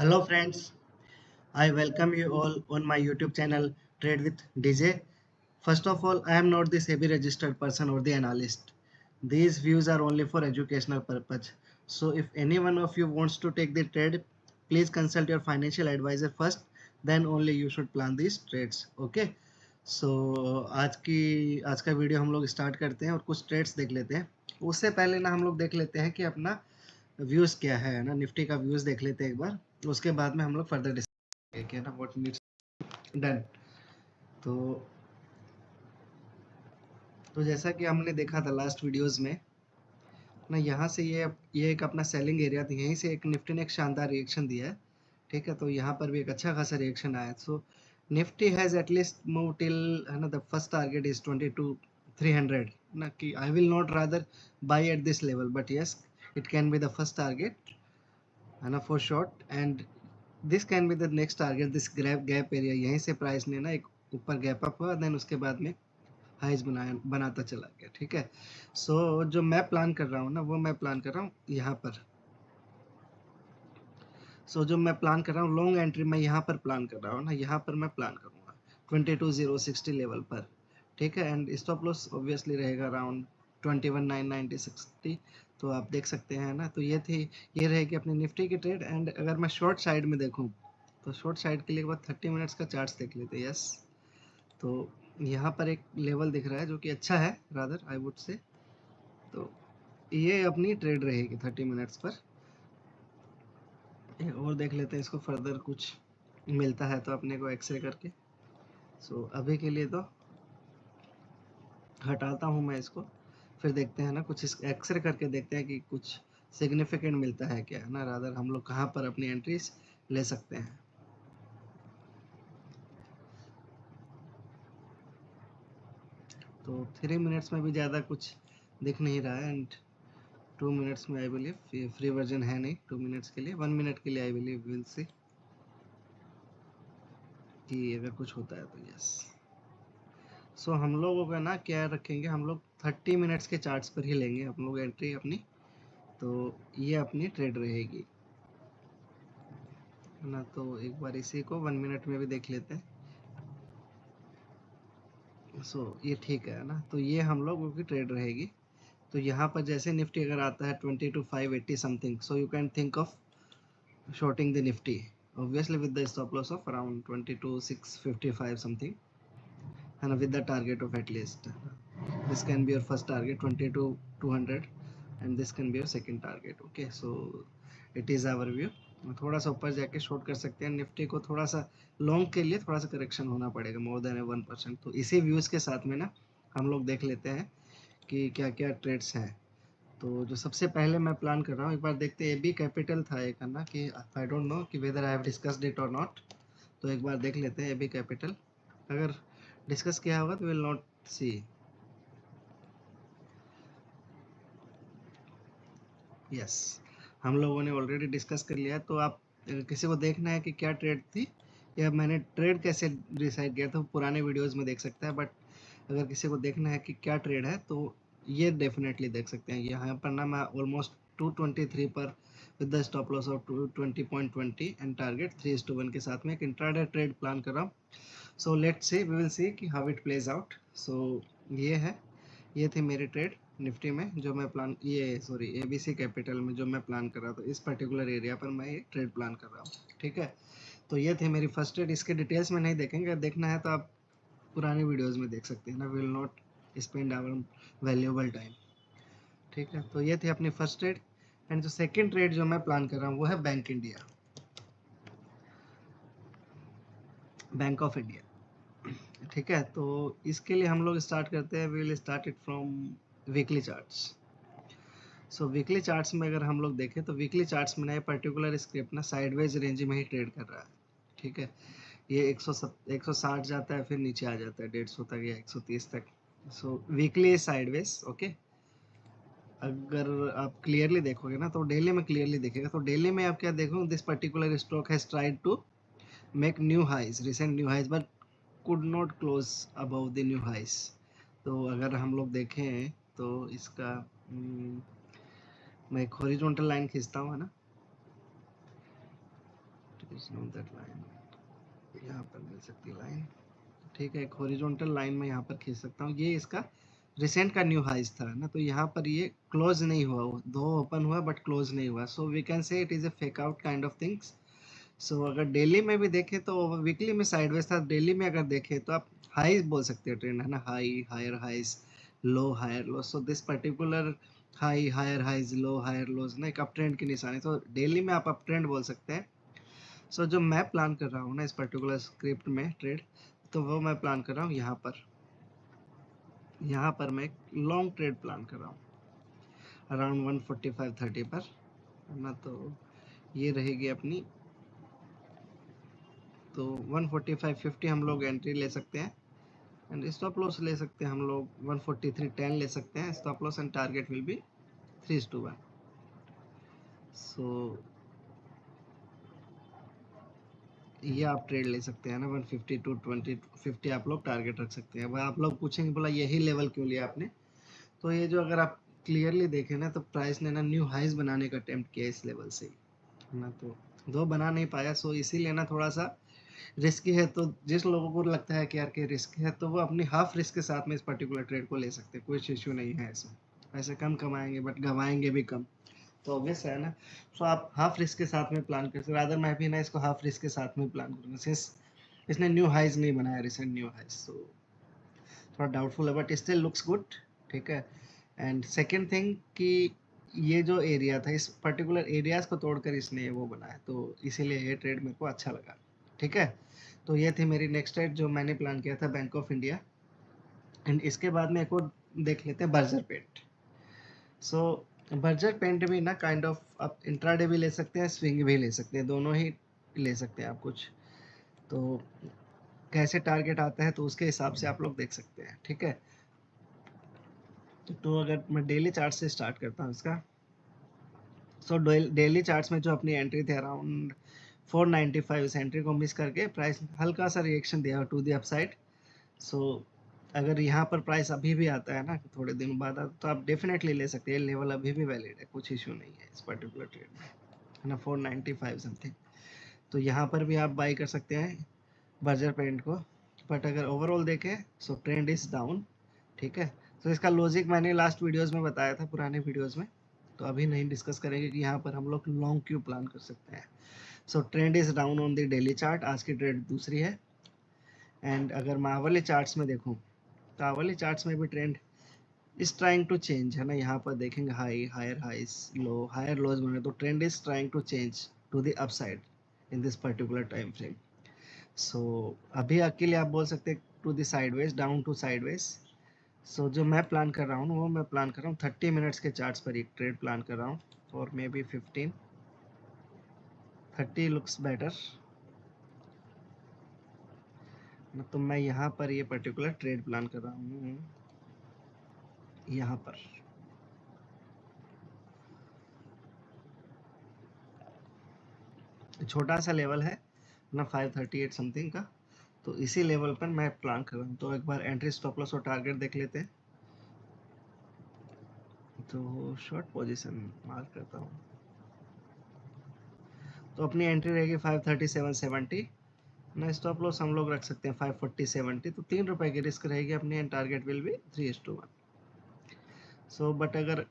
Hello friends, I welcome you all on my YouTube channel Trade with DJ. First of all, I am not the SEBI registered person or the analyst. These views are only for educational purpose. So if any one of you wants to take the trade, please consult your financial advisor first, then only you should plan these trades. Okay? So आज का video हम लोग start करते हैं और कुछ trades देख लेते हैं। उससे पहले ना हम लोग देख लेते हैं कि अपना व्यूज क्या है ना, निफ्टी का व्यूज देख लेते हैं एक बार। उसके बाद में हम लोग फर्दर डिस्कस करेंगे ना व्हाट नीड्स डन। तो जैसा कि हमने देखा था लास्ट वीडियोस में ना, यहाँ से ये एक अपना सेलिंग एरिया था, यहीं से एक निफ्टी ने एक शानदार रिएक्शन दिया है। ठीक है, तो यहाँ पर भी एक अच्छा खासा रिएक्शन आया। So Nifty has at least move till, है ना, द फर्स्ट टारगेट इज 22,300 ना, कि I will not rather buy at this level, but yes it can be the first target, है ना, for short. And this can be the next target, this gap area. यहीं से price ने ना एक ऊपर गैप अप हुआ, then उसके बाद में हाइज बनाता चला गया। ठीक है, सो जो मैं प्लान कर रहा हूँ ना, वो मैं प्लान कर रहा हूँ यहाँ पर। जो मैं प्लान कर रहा हूँ लॉन्ग एंट्री, मैं यहाँ पर प्लान कर रहा हूँ ना, यहाँ पर मैं प्लान करूँगा 22,060 लेवल पर। ठीक है, एंड स्टॉप लॉस ऑब्वियसली रहेगा अराउंड 21,990-60। तो आप देख सकते हैं ना। तो ये रहेगी अपनी निफ्टी की ट्रेड। एंड अगर मैं शॉर्ट साइड में देखूँ, तो शॉर्ट साइड के लिए एक बार 30 मिनट्स का चार्ट देख लेते हैं। यस, तो यहाँ पर एक लेवल दिख रहा है जो कि अच्छा है, रादर आई वुड से। तो ये अपनी ट्रेड रहेगी 30 मिनट्स पर। और देख लेते हैं इसको फर्दर, कुछ मिलता है तो अपने को एक्सरे करके। अभी के लिए तो हटाता हूँ मैं इसको, फिर देखते हैं ना, कुछ इस एक्सरे करके देखते हैं कि कुछ सिग्निफिकेंट मिलता है क्या, है ना, रादर हम लोग कहाँ पर अपनी एंट्रीज ले सकते हैं। तो 3 मिनट्स में भी ज़्यादा कुछ दिख नहीं रहा है, एंड 2 मिनट्स में आई बिलीव फ्री वर्जन है नहीं 2 मिनट्स के लिए। 1 मिनट के लिए आई बिलीव विल सी कि अगर कुछ होता है तो। यस, हम लोगों का ना क्या रखेंगे, हम लोग 30 मिनट्स के चार्ट्स पर ही लेंगे हम लोग एंट्री अपनी। तो ये अपनी ट्रेड रहेगी, है ना। तो एक बार इसी को 1 मिनट में भी देख लेते हैं। ये ठीक है ना। तो ये हम लोगों की ट्रेड रहेगी। तो यहाँ पर जैसे निफ्टी अगर आता है 22,580 something, so you can think of shorting the Nifty obviously with the stop loss of around 22,655 something, and with the target of at least, this can be your first target 22,200, and this can be your second target. Okay, so it is our view। थोड़ा सा ऊपर जाके short कर सकते हैं Nifty को। थोड़ा सा लॉन्ग के लिए थोड़ा सा करेक्शन होना पड़ेगा, मोर देन 1%। तो इसी व्यूज के साथ में ना हम लोग देख लेते हैं कि क्या क्या ट्रेड्स हैं। तो जो सबसे पहले मैं प्लान कर रहा हूँ, एक बार देखते हैं। एबी कैपिटल था एक, है ना, कि आई डोंट नो कि whether I have discussed it और नॉट। तो एक बार देख लेते हैं एबी कैपिटल। अगर डिस्कस किया होगा तो विल नॉट सी। यस, हम लोगों ने ऑलरेडी डिस्कस कर लिया। तो आप अगर किसी को देखना है कि क्या ट्रेड थी या मैंने ट्रेड कैसे डिसाइड किया था, पुराने वीडियोस में देख सकता है। बट अगर किसी को देखना है कि क्या ट्रेड है, तो ये डेफिनेटली देख सकते हैं। यहाँ पर ना मैं ऑलमोस्ट 223 पर with the stop loss of 220.20 and target 3:1 के साथ में एक इंट्राडे ट्रेड प्लान कर रहा हूँ। So let's see, we will see कि हाउ इट प्लेज आउट। ये है, ये थे मेरे ट्रेड निफ्टी में जो मैं प्लान, ये सॉरी एबीसी कैपिटल में जो मैं प्लान कर रहा था। इस पर्टिकुलर एरिया पर मैं ये ट्रेड प्लान कर रहा हूँ। ठीक है, तो ये थे मेरी फर्स्ट ट्रेड। इसके डिटेल्स में नहीं देखेंगे, देखना है तो आप पुरानी वीडियोस में देख सकते हैं ना। Will not spend our valuable time. ठीक है, तो ये थी अपनी फर्स्ट ट्रेड। एंड जो सेकंड ट्रेड जो मैं प्लान कर रहा हूँ वो है bank India, bank of India. ठीक है, तो इसके लिए हम लोग स्टार्ट करते हैं। We will start it from weekly charts. Weekly charts में अगर हम लोग देखें तो वीकली चार्ट्स में ना ये पर्टिकुलर स्क्रिप्ट ना साइडवेज रेंज में ही ट्रेड कर रहा है। ठीक है, ये 160 जाता है, फिर नीचे आ जाता है 150 तक या 130 तक। Weekly sideways. ओके, अगर आप क्लियरली देखोगे ना तो डेली में क्लियरली दिखेगा। तो डेली में आप क्या देखोगे, this particular stock has tried to make new highs, recent new highs, but could not close above the new highs. तो अगर हम लोग देखें तो इसका मैं एक हॉरिजॉन्टल लाइन खींचता हूँ, है ना। दैट लाइन, यहाँ पर मिल सकती लाइन, ठीक है। एक हॉरिजॉन्टल लाइन में यहाँ पर खींच सकता हूँ। ये इसका रिसेंट का न्यू हाइज था ना, तो यहाँ पर ये क्लोज नहीं हुआ, दो ओपन हुआ बट क्लोज नहीं हुआ, so we can say it is a fake out kind of things. सो अगर डेली में भी देखें तो वीकली में साइडवेज था, डेली में अगर देखें तो आप हाई बोल सकते हो ट्रेंड, है ना, high higher highs, low higher low. So this particular high higher highs low higher lows ना एक अप ट्रेंड की निशानी, तो डेली में आप अप ट्रेंड बोल सकते हैं। सो जो मैं प्लान कर रहा हूँ ना इस पर्टिकुलर स्क्रिप्ट में ट्रेड, तो वो मैं प्लान कर रहा हूँ यहाँ पर मैं एक लॉन्ग ट्रेड प्लान कर रहा हूँ अराउंड 145.30 पर, है ना। तो ये रहेगी अपनी, तो 145.50 हम लोग एंट्री ले सकते हैं एंड स्टॉप लॉस ले सकते हैं हम लोग 143.10 ले सकते हैं। Stop loss and target will be 3:1। सो ये आप ट्रेड ले सकते हैं ना, 150 टू 2050 आप लोग टारगेट रख सकते हैं। वह आप लोग पूछेंगे बोला यही लेवल क्यों लिया आपने, तो ये जो अगर आप क्लियरली देखें ना, तो प्राइस ने ना न्यू हाइज बनाने का अटेम्प्ट किया इस लेवल से ही ना, तो दो बना नहीं पाया। सो इसीलिए ना थोड़ा सा रिस्की है। तो जिस लोगों को लगता है कि यार कि रिस्क है, तो वो अपनी हाफ रिस्क के साथ में इस पर्टिकुलर ट्रेड को ले सकते हैं, कोई इश्यू नहीं है इसमें। पैसे कम कमाएंगे बट गंवाएंगे भी कम, तो ऑब्वियस है ना। सो आप हाफ रिस्क के साथ में प्लान कर सकते, रादर मैं भी ना इसको हाफ रिस्क के साथ में प्लान करूँगा, सिंस इसने न्यू हाइज नहीं बनाया, रिसेंट न्यू हाइज, सो थोड़ा डाउटफुल है बट स्टिल लुक्स गुड, ठीक है। एंड सेकेंड थिंग कि ये जो एरिया था, इस पर्टिकुलर एरियाज को तोड़कर इसने वो बनाया, तो इसीलिए ये ट्रेड मेरे को अच्छा लगा, ठीक है। तो ये थी मेरी नेक्स्ट ट्रेड जो मैंने प्लान किया था बैंक ऑफ इंडिया। एंड इसके बाद में एक और देख लेते हैं बर्जर पेंट। सो बर्जर पेंट भी ना काइंड ऑफ आप इंट्राडे भी ले सकते हैं, स्विंग भी ले सकते हैं, दोनों ही ले सकते हैं आप कुछ। तो कैसे टारगेट आता है तो उसके हिसाब से आप लोग देख सकते हैं, ठीक है। तो अगर मैं डेली चार्ट से स्टार्ट करता हूँ इसका, सो डेली चार्ट्स में जो अपनी एंट्री थे अराउंड 495, इस एंट्री को मिस करके प्राइस हल्का सा रिएक्शन दिया टू द अपसाइड। सो अगर यहाँ पर प्राइस अभी भी आता है ना थोड़े दिन बाद तो आप डेफिनेटली ले सकते हैं, लेवल अभी भी वैलिड है, कुछ इशू नहीं है इस पर्टिकुलर ट्रेड में, है ना, 495 समथिंग। तो यहाँ पर भी आप बाई कर सकते हैं बर्जर पेंट को। बट अगर ओवरऑल देखें सो ट्रेंड इज डाउन, ठीक है। तो इसका लॉजिक मैंने लास्ट वीडियोस में बताया था, पुराने वीडियोस में, तो अभी नहीं डिस्कस करेंगे कि यहाँ पर हम लोग लॉन्ग क्यों प्लान कर सकते हैं। सो trend is down on the daily chart, आज की ट्रेड दूसरी है। एंड अगर मैं आवरली चार्ट्स में देखूँ तो आवरली चार्ट्स में भी trend is trying to change, है ना। यहाँ पर देखेंगे high higher highs low higher lows बने, तो trend is trying to change to the upside in this particular time frame. So अभी अकेले आप बोल सकते हैं to the sideways, down to sideways. So जो मैं प्लान कर रहा हूँ वो मैं प्लान कर रहा हूँ 30 मिनट्स के चार्ट्स पर एक ट्रेड प्लान कर रहा हूँ, और मे बी 15, 30 लुक्स बेटर। तो मैं यहाँ पर ये पर्टिकुलर ट्रेड प्लान कर रहा हूँ, यहाँ पर छोटा सा लेवल है ना 538 समथिंग का, तो इसी लेवल पर मैं प्लान कर रहा हूँ। तो एक बार एंट्री स्टॉप लॉस और टारगेट देख लेते हैं। तो शॉर्ट पोजीशन मार्क करता हूँ, तो अपनी एंट्री रहेगी 537.70 ना, स्टॉप लॉस हम लोग रख सकते हैं 540.70, तो 3 रुपए की रिस्क रहेगी अपनी and target will be 3:1। So but अगर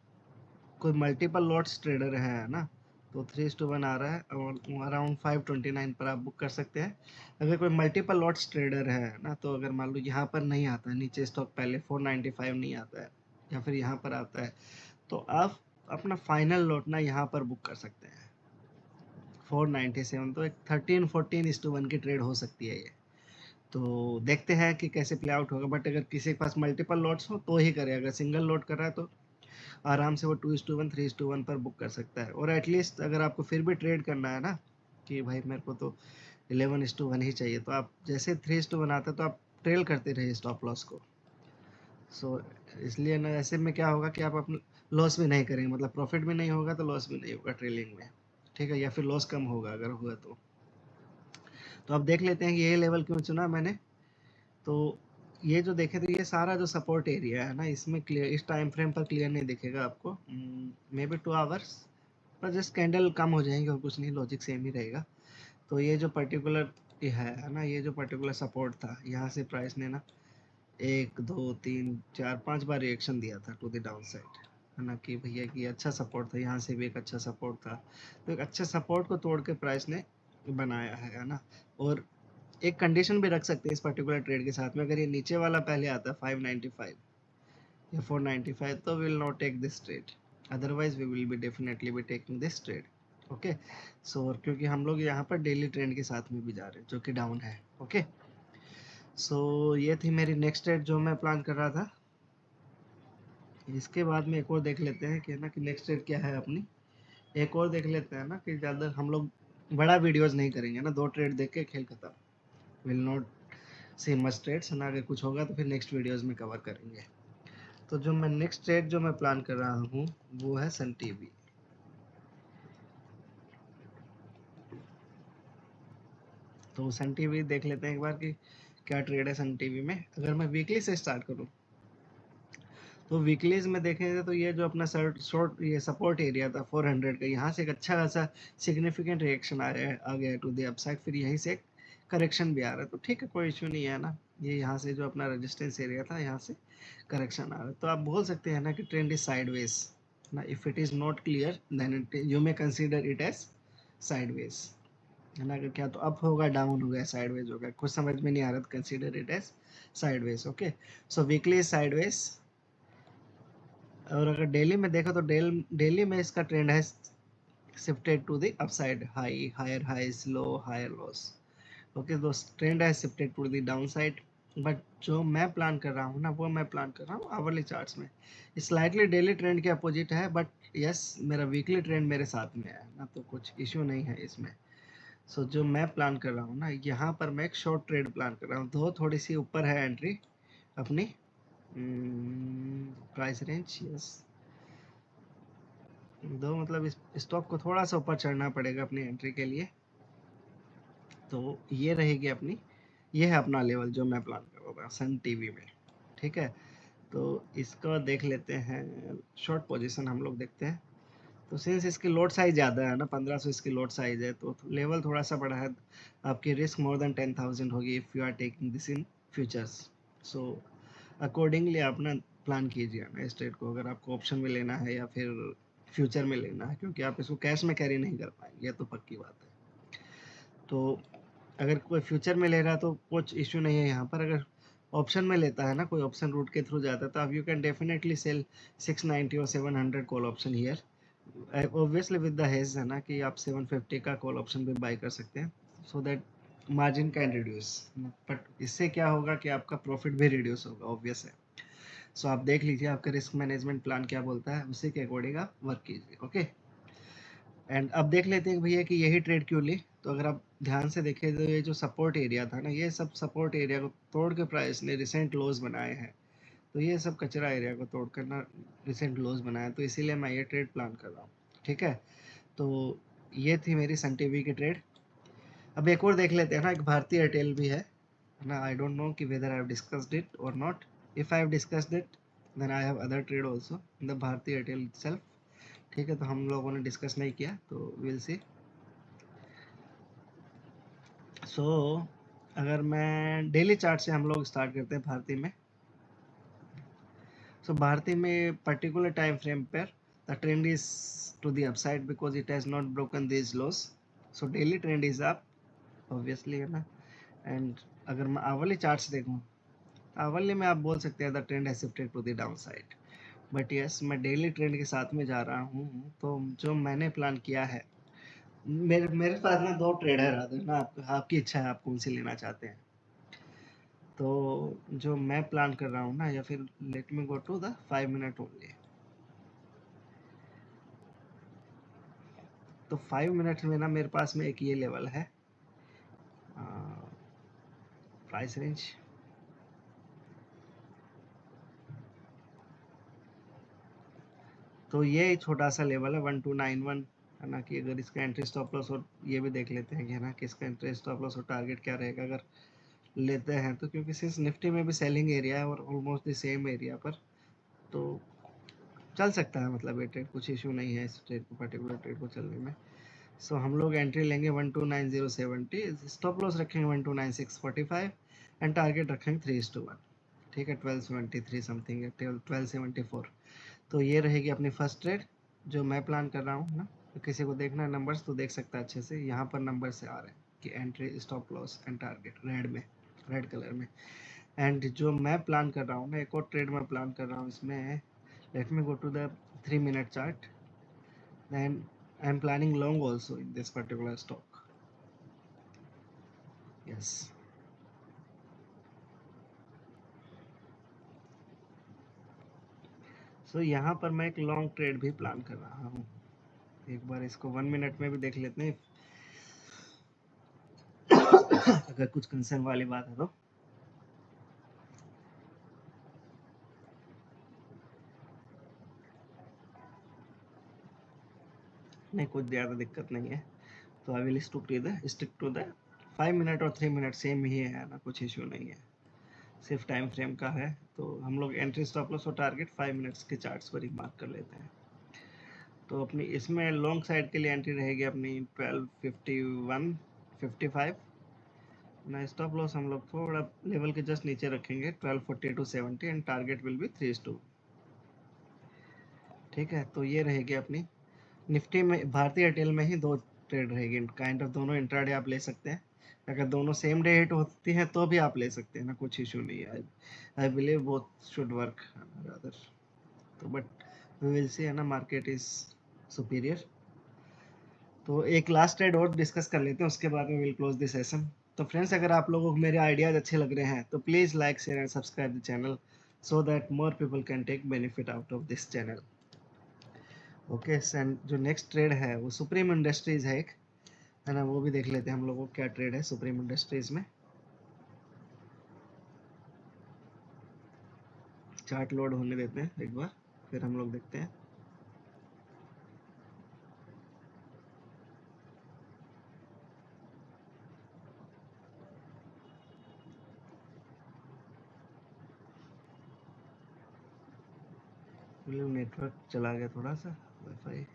कोई मल्टीपल लॉट्स ट्रेडर है ना, तो 3:1 आ रहा है और अराउंड 529 पर आप बुक कर सकते हैं। अगर कोई मल्टीपल लॉट्स ट्रेडर है ना, तो अगर मान लो यहाँ पर नहीं आता है, नीचे स्टॉक पहले 495 नहीं आता है या फिर यहाँ पर आता है, तो आप अपना फाइनल लॉट ना यहाँ पर बुक कर सकते हैं 497। तो एक 13-14:1 की ट्रेड हो सकती है ये। तो देखते हैं कि कैसे प्ले आउट होगा। बट अगर किसी के पास मल्टीपल लॉट्स हो तो ही करे, अगर सिंगल लॉट कर रहा है तो आराम से वो 2:1 3:1 पर बुक कर सकता है। और एटलीस्ट अगर आपको फिर भी ट्रेड करना है ना कि भाई मेरे को तो 11:1 ही चाहिए, तो आप जैसे 3:1 आता है तो आप ट्रेल करते रहिए स्टॉप लॉस को। सो इसलिए ना ऐसे में क्या होगा कि आप अपना लॉस भी नहीं करेंगे, मतलब प्रॉफिट भी नहीं होगा तो लॉस भी नहीं होगा ट्रेलिंग में, ठीक है, या फिर लॉस कम होगा अगर हुआ तो अब देख लेते हैं कि ये लेवल क्यों चुना मैंने। तो ये जो देखे तो ये सारा जो सपोर्ट एरिया है ना, इसमें क्लियर इस टाइम फ्रेम पर क्लियर नहीं दिखेगा आपको, मे बी 2 आवर्स पर जस्ट कैंडल कम हो जाएंगे और कुछ नहीं, लॉजिक सेम ही रहेगा। तो ये जो पर्टिकुलर है ना, ये जो पर्टिकुलर सपोर्ट था, यहाँ से प्राइस ने ना 1 2 3 4 5 बार रिएक्शन दिया था टू द डाउन साइड, है ना, कि भैया कि अच्छा सपोर्ट था, यहाँ से भी एक अच्छा सपोर्ट था। तो एक अच्छे सपोर्ट को तोड़ के प्राइस ने बनाया है ना। और एक कंडीशन भी रख सकते हैं इस पर्टिकुलर ट्रेड के साथ में, अगर ये नीचे वाला पहले आता है 595 या 495 तो will not take this trade, otherwise we will be definitely be taking this trade. Okay, so क्योंकि हम लोग यहाँ पर डेली ट्रेंड के साथ में भी जा रहे हैं जो कि डाउन है। ओके, सो ये थी मेरी नेक्स्ट ट्रेड जो मैं प्लान कर रहा था। इसके बाद में एक और देख लेते हैं कि ना कि नेक्स्ट ट्रेड क्या है अपनी, एक और देख लेते हैं ना कि ज़्यादा हम लोग बड़ा वीडियोस नहीं करेंगे ना, 2 ट्रेड देख के खेल खत्म, will not see much trades ना, अगर कुछ होगा तो फिर नेक्स्ट वीडियोस में कवर करेंगे। तो जो मैं नेक्स्ट ट्रेड जो मैं प्लान कर रहा हूँ वो है सन टीवी। तो सन टीवी देख लेते हैं एक बार कि क्या ट्रेड है सन टीवी में। अगर मैं वीकली से स्टार्ट करूँ तो वीकलीज में देखेंगे तो ये जो अपना शॉर्ट ये सपोर्ट एरिया था 400 का, यहाँ से एक अच्छा खासा सिग्निफिकेंट रिएक्शन आ गया टू द अपसाइड, फिर यहीं से करेक्शन भी आ रहा है, तो ठीक है, कोई इशू नहीं है ना। ये यहाँ से जो अपना रेजिस्टेंस एरिया था यहाँ से करेक्शन आ रहा है, तो आप बोल सकते हैं ना कि ट्रेंड इज साइडवेज ना। If it is not clear then you may consider it as sideways, है ना। अगर क्या तो अप होगा, डाउन होगा, साइडवेज होगा, कुछ समझ में नहीं आ रहा तो consider it as sideways. Okay, so weekly sideways. और अगर डेली में देखो तो डेली में इसका ट्रेंड है shifted to the upside, high higher highs, low higher lows. Okay, तो ट्रेंड है shifted to the downside, but जो मैं प्लान कर रहा हूँ ना वो मैं प्लान कर रहा हूँ आवरली चार्ट्स में। स्लाइटली डेली ट्रेंड के अपोजिट है, बट यस मेरा वीकली ट्रेंड मेरे साथ में है ना, तो कुछ इश्यू नहीं है इसमें। सो जो मैं प्लान कर रहा हूँ ना, यहाँ पर मैं एक शॉर्ट ट्रेड प्लान कर रहा हूँ, दो थोड़ी सी ऊपर है एंट्री अपनी प्राइस रेंज, यस दो, मतलब इस स्टॉक को थोड़ा सा ऊपर चढ़ना पड़ेगा अपनी एंट्री के लिए। तो ये रहेगी अपनी, ये है अपना लेवल जो मैं प्लान कर रहा था सन टीवी में। ठीक है, तो इसको देख लेते हैं, शॉर्ट पोजीशन हम लोग देखते हैं। तो सिंस इसकी लोड साइज ज़्यादा है ना, 1500 इसकी लोड साइज है, तो लेवल थोड़ा सा बड़ा है, आपकी रिस्क मोर देन 10,000 होगी if you are taking this in futures. So accordingly आप ना प्लान कीजिए ना इस ट्रेड को, अगर आपको ऑप्शन में लेना है या फिर फ्यूचर में लेना है, क्योंकि आप इसको कैश में कैरी नहीं कर पाएंगे, ये तो पक्की बात है। तो अगर कोई फ्यूचर में ले रहा है तो कुछ इश्यू नहीं है यहाँ पर। अगर ऑप्शन में लेता है ना, कोई ऑप्शन रूट के थ्रू जाता है, तो आप यू कैन डेफिनेटली सेल 690 और 700 call option here, obviously with the hedge, है ना, कि आप 750 का कॉल ऑप्शन भी बाय कर सकते हैं, so that margin can reduce. But इससे क्या होगा कि आपका प्रॉफिट भी रिड्यूस होगा, ऑब्वियस है। सो आप देख लीजिए आपका रिस्क मैनेजमेंट प्लान क्या बोलता है, उसी के अकॉर्डिंग आप वर्क कीजिए। ओके, एंड अब देख लेते हैं भैया कि यही ट्रेड क्यों ली। तो अगर आप ध्यान से देखें तो ये जो सपोर्ट एरिया था ना, ये सब सपोर्ट एरिया को तोड़ के प्राइस ने रिसेंट लोज बनाए हैं, तो ये सब कचरा एरिया को तोड़ कर ना रिसेंट लोज बनाया, तो इसीलिए मैं ये ट्रेड प्लान कर रहा हूँ। ठीक है, तो ये थी मेरी सन टीवी की ट्रेड। अब एक और देख लेते हैं ना, एक भारतीय एयरटेल भी है ना। आई डोंट नो कि whether I have discussed it और not, if I have discussed it then I have other trade also in the Bharti Airtel itself. ठीक है, तो हम लोगों ने डिस्कस नहीं किया, तो विल सी। सो अगर मैं डेली चार्ट से हम लोग स्टार्ट करते हैं भारती में। सो भारती में पर्टिकुलर टाइम फ्रेम पर the trend is to the upside because it has not broken this lows, so daily trend is up obviously, है ना। एंड अगर मैं आवरली चार्ट्स देखूं, आवरली में आप बोल सकते हैं द ट्रेंड है shifted to the downside, but yes मैं डेली ट्रेंड के साथ में जा रहा हूँ। तो जो मैंने प्लान किया है, मेरे मेरे पास ना दो ट्रेड है राधे ना, आपकी इच्छा है आप कौन सी लेना चाहते हैं। तो जो मैं प्लान कर रहा हूँ ना, या फिर let me go to the 5 minute only. तो 5 मिनट में ना मेरे पास में एक ये लेवल है, प्राइस रेंज, तो ये छोटा सा लेवल है 1291, है ना। कि अगर इसका एंट्री स्टॉप लॉस और ये भी देख लेते हैं कि है ना कि इसका एंट्री स्टॉप लॉस और टारगेट क्या रहेगा अगर लेते हैं तो, क्योंकि सिंस निफ्टी में भी सेलिंग एरिया है और ऑलमोस्ट द सेम एरिया पर, तो चल सकता है, मतलब ये ट्रेड कुछ इशू नहीं है इस ट्रेड को, पर्टिकुलर ट्रेड को चलने में। सो हम लोग एंट्री लेंगे 129070, स्टॉप लॉस रखेंगे 129645 एंड टारगेट रखेंगे 3:1। ठीक है, 1273 समथिंग है, 1274। तो ये रहेगी अपनी फर्स्ट ट्रेड जो मैं प्लान कर रहा हूँ ना। तो किसी को देखना है नंबर्स तो देख सकता है अच्छे से, यहाँ पर नंबर से आ रहे हैं कि entry, stop loss and target red में, रेड कलर में। एंड जो मैं प्लान कर रहा हूँ ना, एक और ट्रेड मैं प्लान कर रहा हूँ इसमें, let me go to the 3 minute chart, then I am planning long also in this particular stock. Yes, so यहाँ पर मैं एक लॉन्ग ट्रेड भी प्लान कर रहा हूँ। एक बार इसको 1 minute में भी देख लेते हैं अगर कुछ कंसर्न वाली बात है तो। नहीं, कुछ ज़्यादा दिक्कत नहीं है। तो I will stick to the 5 minute और 3 minute सेम ही है ना, कुछ इशू नहीं है, सिर्फ टाइम फ्रेम का है। तो हम लोग एंट्री, स्टॉप लॉस और टारगेट 5 minutes के चार्ट्स पर ही मार्क कर लेते हैं। तो अपनी इसमें लॉन्ग साइड के लिए एंट्री रहेगी अपनी 1251-55 ना। स्टॉप लॉस हम लोग थोड़ा लेवल के जस्ट नीचे रखेंगे 1242-70 एंड टारगेट विल बी 3:2। ठीक है, तो ये रहेगी अपनी निफ्टी में, भारतीय एयरटेल में ही दो ट्रेड रहेगी काइंड ऑफ, दोनों इंट्राडे आप ले सकते हैं। अगर दोनों सेम डे हिट होती हैं तो भी आप ले सकते हैं ना, कुछ इशू नहीं है। I believe both should work rather. तो बट वी विल सी है ना, मार्केट इज सुपीरियर। तो एक लास्ट ट्रेड और डिस्कस कर लेते हैं, उसके बाद में विल क्लोज दिस सेशन। तो फ्रेंड्स, अगर आप लोगों को मेरे आइडियाज अच्छे लग रहे हैं तो please like, share and subscribe the channel so that more people can take benefit out of this channel. Okay, and जो नेक्स्ट ट्रेड है वो सुप्रीम इंडस्ट्रीज है एक, है ना, वो भी देख लेते हैं हम लोगों को क्या ट्रेड है सुप्रीम इंडस्ट्रीज में। चार्ट लोड होने देते हैं एक बार, फिर हम लोग देखते हैं। नेटवर्क चला गया थोड़ा सा, वाईफाई।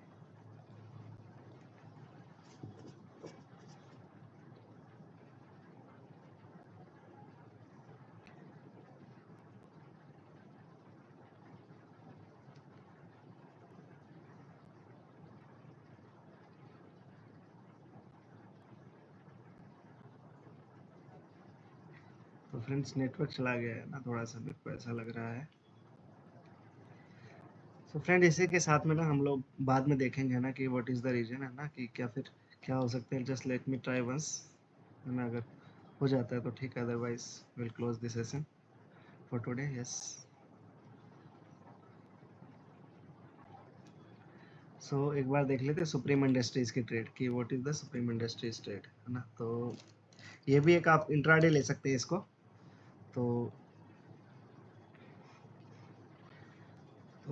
तो फ्रेंड्स, नेटवर्क चला गया है ना, थोड़ा सा मेरे को ऐसा लग रहा है। तो फ्रेंड, इसी के साथ में ना हम लोग बाद में देखेंगे ना कि व्हाट इज़ द रीजन, है ना, कि क्या फिर क्या हो सकता है। Just let me try once, है ना, अगर हो जाता है तो ठीक है, otherwise will close this session for today. Yes, so एक बार देख लेते हैं सुप्रीम इंडस्ट्रीज की ट्रेड की, what is the Supreme Industries trade, है ना। तो ये भी एक आप इंट्राडे ले सकते हैं इसको। तो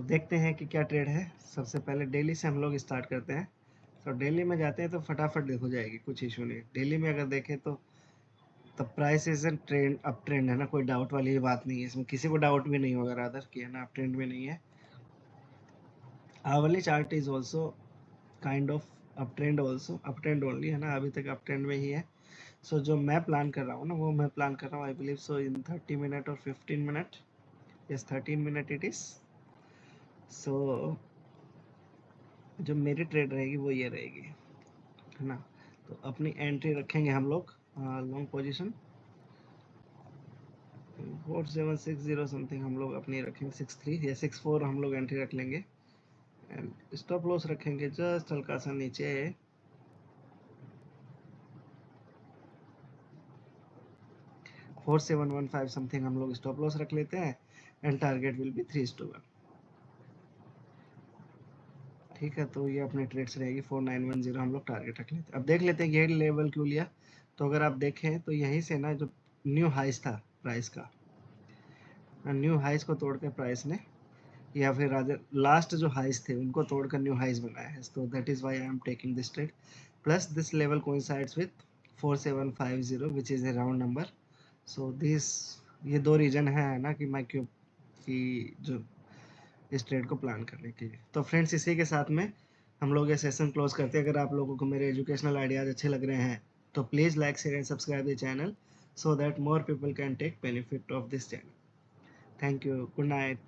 देखते हैं कि क्या ट्रेड है। सबसे पहले डेली से हम लोग स्टार्ट करते हैं। तो डेली में जाते हैं तो फटाफट हो जाएगी, कुछ इशू नहीं। डेली में अगर देखें तो the price is an trend, up trend, है ना, कोई डाउट वाली बात नहीं है इसमें, किसी को डाउट भी नहीं होगा रादर कि, है ना, अप ट्रेंड में नहीं है। Hourly chart is also kind of up trend, also up trend only, है ना, अभी तक अप ट्रेंड में ही है। सो जो मैं प्लान कर रहा हूँ ना, वो मैं प्लान कर रहा हूँ I believe so in 30 minute और 15 minute। Yes, 13 minute it is. So जो मेरी ट्रेड रहेगी वो ये रहेगी, है ना। तो अपनी एंट्री रखेंगे हम लोग लॉन्ग पोजीशन 4760 समथिंग, हम लोग अपनी रखेंगे 63 या 64, हम लोग एंट्री रख लेंगे। एंड स्टॉप लॉस रखेंगे जस्ट हल्का सा नीचे 4715 समथिंग, हम लोग स्टॉप लॉस रख लेते हैं एंड टारगेट विल बी 3:1। ठीक है, तो ये अपने ट्रेड्स रहेगी 4910, हम लोग टारगेट रख लेते हैं। अब देख लेते हैं ये लेवल क्यों लिया। तो अगर आप देखें तो यहीं से ना, जो न्यू हाइस था प्राइस का, न्यू हाइस को तोड़ के प्राइस ने, या फिर रादर लास्ट जो हाइस थे उनको तोड़कर न्यू हाइस बनाया है। तो that is why I am taking this trade. Plus this level coincides with 4750 which is A round number. So this, ये दो रीजन है ना कि मैं क्यों, कि जो इस ट्रेड को प्लान करने के लिए। तो फ्रेंड्स, इसी के साथ में हम लोग ये सेशन क्लोज करते हैं। अगर आप लोगों को मेरे एजुकेशनल आइडियाज़ अच्छे लग रहे हैं तो please like share and subscribe the channel so that more people can take benefit of this channel. Thank you. Good night.